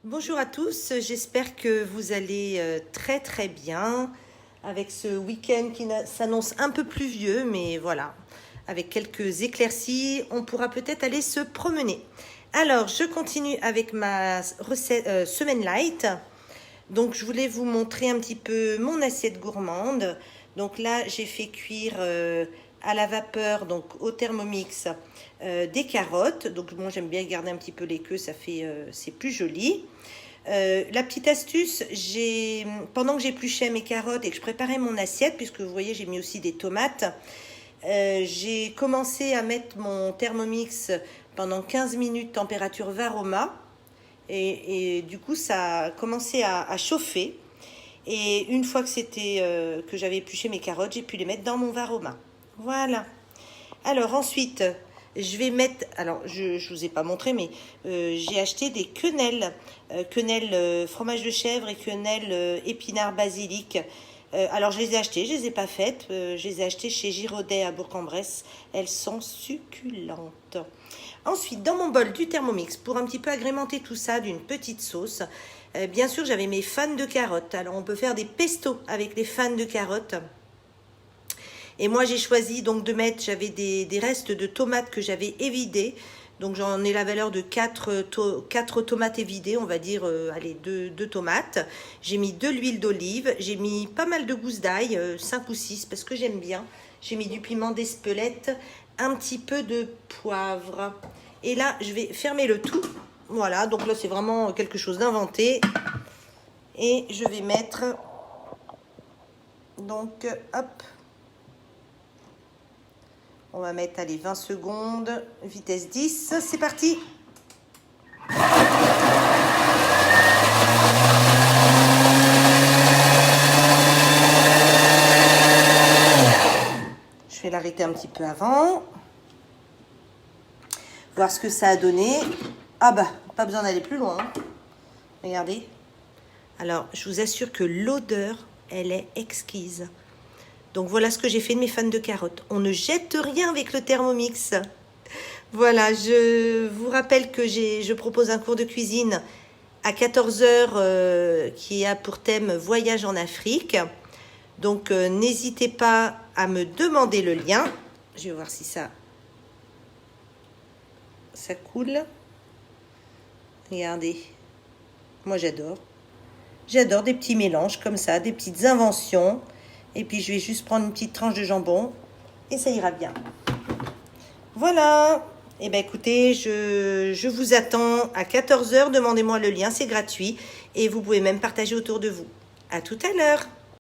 Bonjour à tous, j'espère que vous allez très très bien avec ce week-end qui s'annonce un peu pluvieux, mais voilà, avec quelques éclaircies, on pourra peut-être aller se promener. Alors, je continue avec ma recette, semaine light. Donc, je voulais vous montrer un petit peu mon assiette gourmande. Donc là, j'ai fait cuire à la vapeur, donc au Thermomix, des carottes. Donc moi, j'aime bien garder un petit peu les queues, c'est plus joli. La petite astuce, pendant que j'épluchais mes carottes et que je préparais mon assiette, puisque vous voyez, j'ai mis aussi des tomates, j'ai commencé à mettre mon Thermomix pendant 15 minutes température Varoma. Et du coup, ça a commencé à chauffer. Et une fois que j'avais épluché mes carottes, j'ai pu les mettre dans mon Varoma. Voilà. Alors ensuite, je vais mettre, alors je vous ai pas montré, mais j'ai acheté des quenelles, fromage de chèvre et quenelles épinards basilic. Alors je les ai achetées, je les ai pas faites, je les ai achetées chez Giraudet à Bourg-en-Bresse. Elles sont succulentes. Ensuite, dans mon bol du Thermomix, pour un petit peu agrémenter tout ça d'une petite sauce, bien sûr j'avais mes fans de carottes. Alors on peut faire des pestos avec les fans de carottes. Et moi, j'ai choisi donc de mettre, j'avais des restes de tomates que j'avais évidées. Donc, j'en ai la valeur de 4 tomates évidées, on va dire, allez, 2 tomates. J'ai mis de l'huile d'olive. J'ai mis pas mal de gousses d'ail, 5 ou 6, parce que j'aime bien. J'ai mis du piment d'Espelette, un petit peu de poivre. Et là, je vais fermer le tout. Voilà, donc là, c'est vraiment quelque chose d'inventé. Et je vais mettre, donc, hop. On va mettre, allez, 20 secondes, vitesse 10, c'est parti. Je vais l'arrêter un petit peu avant. Voir ce que ça a donné. Ah bah, pas besoin d'aller plus loin. Regardez. Alors, je vous assure que l'odeur, elle est exquise. Donc voilà ce que j'ai fait de mes fans de carottes. On ne jette rien avec le Thermomix. Voilà, je vous rappelle que je propose un cours de cuisine à 14 h qui a pour thème Voyage en Afrique. Donc n'hésitez pas à me demander le lien. Je vais voir si ça coule. Regardez, moi j'adore. J'adore des petits mélanges comme ça, des petites inventions. Et puis, je vais juste prendre une petite tranche de jambon et ça ira bien. Voilà. Eh bien, écoutez, je vous attends à 14 h. Demandez-moi le lien, c'est gratuit. Et vous pouvez même partager autour de vous. À tout à l'heure.